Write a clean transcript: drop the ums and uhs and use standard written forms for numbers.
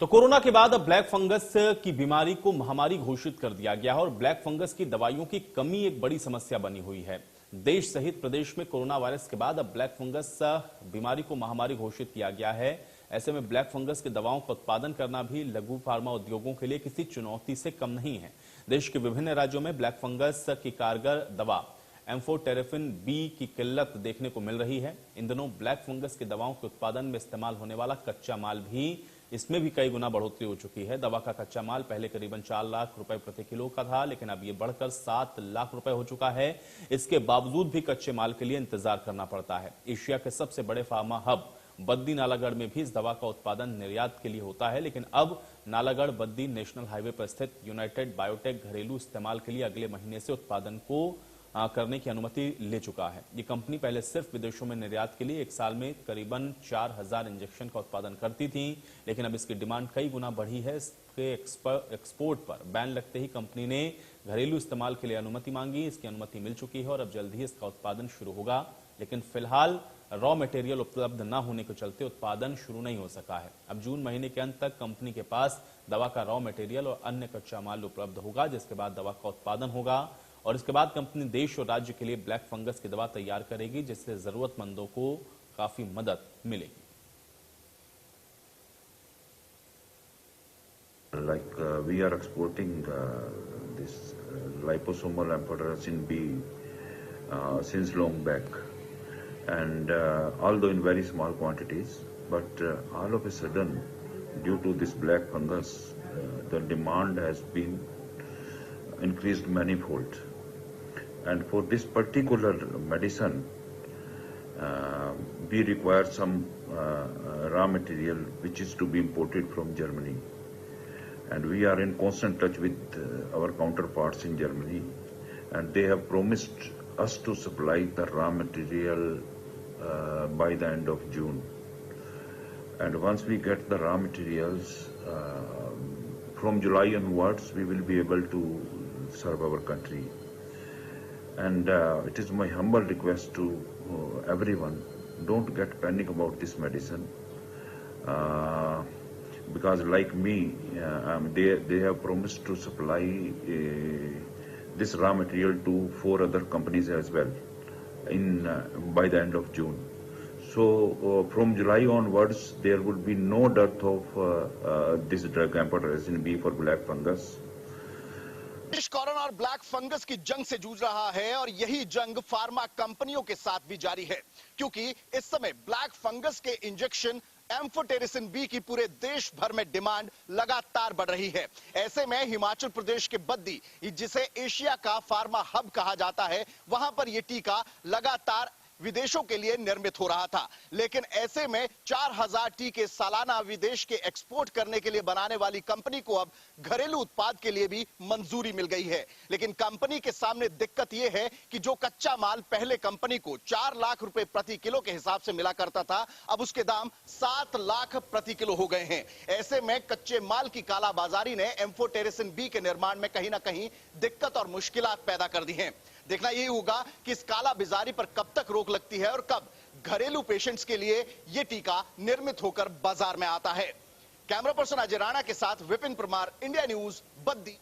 तो कोरोना के बाद अब ब्लैक फंगस की बीमारी को महामारी घोषित कर दिया गया है और ब्लैक फंगस की दवाइयों की कमी एक बड़ी समस्या बनी हुई है। देश सहित प्रदेश में कोरोना वायरस के बाद अब ब्लैक फंगस बीमारी को महामारी घोषित किया गया है। ऐसे में ब्लैक फंगस की दवाओं का उत्पादन करना भी लघु फार्मा उद्योगों के लिए किसी चुनौती से कम नहीं है। देश के विभिन्न राज्यों में ब्लैक फंगस की कारगर दवा एम्फोटेरेसिन बी की किल्लत देखने को मिल रही है। इन दिनों ब्लैक फंगस की दवाओं के उत्पादन में इस्तेमाल होने वाला कच्चा माल भी इसमें भी कई गुना बढ़ोतरी हो चुकी है। दवा का कच्चा माल पहले करीबन 4 लाख रुपए प्रति किलो का था, लेकिन अब ये बढ़कर 7 लाख रुपए हो चुका है। इसके बावजूद भी कच्चे माल के लिए इंतजार करना पड़ता है। एशिया के सबसे बड़े फार्मा हब बद्दी नालागढ़ में भी इस दवा का उत्पादन निर्यात के लिए होता है, लेकिन अब नालागढ़ बद्दी नेशनल हाईवे पर स्थित यूनाइटेड बायोटेक घरेलू इस्तेमाल के लिए अगले महीने से उत्पादन को करने की अनुमति ले चुका है। ये कंपनी पहले सिर्फ विदेशों में निर्यात के लिए एक साल में करीबन 4000 इंजेक्शन का उत्पादन करती थी, लेकिन अब इसकी डिमांड कई गुना बढ़ी है। इसके एक्सपोर्ट पर बैन लगते ही कंपनी ने घरेलू इस्तेमाल के लिए अनुमति मांगी। इसकी अनुमति मिल चुकी है और अब जल्द ही इसका उत्पादन शुरू होगा, लेकिन फिलहाल रॉ मटेरियल उपलब्ध न होने के चलते उत्पादन शुरू नहीं हो सका है। अब जून महीने के अंत तक कंपनी के पास दवा का रॉ मटेरियल और अन्य कच्चा माल उपलब्ध होगा, जिसके बाद दवा का उत्पादन होगा और इसके बाद कंपनी देश और राज्य के लिए ब्लैक फंगस की दवा तैयार करेगी, जिससे जरूरतमंदों को काफी मदद मिलेगी। Like we are exporting this liposomal amphotericin B since long back, and although in very small quantities, but all of a sudden, due to this black fungus, the demand has been increased manifold. And for this particular medicine, we require some raw material which is to be imported from Germany. And we are in constant touch with our counterparts in Germany, and they have promised us to supply the raw material by the end of June. And once we get the raw materials, from July onwards, we will be able to serve our country. And it is my humble request to everyone, don't get panic about this medicine, because like me, they have promised to supply this raw material to 4 other companies as well by the end of June. So from July onwards, there will be no dearth of this drug amphotericin B for black fungus. देश corona और black fungus की जंग से जूझ रहा है और यही जंग फार्मा कंपनियों के साथ भी जारी है, क्योंकि इस समय ब्लैक फंगस के इंजेक्शन एम्फोटेरिसिन बी की पूरे देश भर में डिमांड लगातार बढ़ रही है। ऐसे में हिमाचल प्रदेश के बद्दी, जिसे एशिया का फार्मा हब कहा जाता है, वहां पर यह टीका लगातार विदेशों के लिए निर्मित हो रहा था, लेकिन ऐसे में 4000 टीके सालाना विदेश के एक्सपोर्ट करने के लिए बनाने वाली कंपनी को अब घरेलू उत्पाद के लिए भी मंजूरी मिल गई है। लेकिन कंपनी के सामने दिक्कत यह है कि जो कच्चा माल पहले कंपनी को 4 लाख रुपए प्रति किलो के हिसाब से मिला करता था, अब उसके दाम 7 लाख प्रति किलो हो गए हैं। ऐसे में कच्चे माल की कालाबाजारी ने एम्फोटेरिसिन बी के निर्माण में कहीं ना कहीं दिक्कत और मुश्किलात पैदा कर दी हैं। देखना यही होगा कि इस काला बाजारी पर कब तक रोक लगती है और कब घरेलू पेशेंट्स के लिए यह टीका निर्मित होकर बाजार में आता है। कैमरा पर्सन अजय राणा के साथ विपिन परमार, इंडिया न्यूज, बद्दी।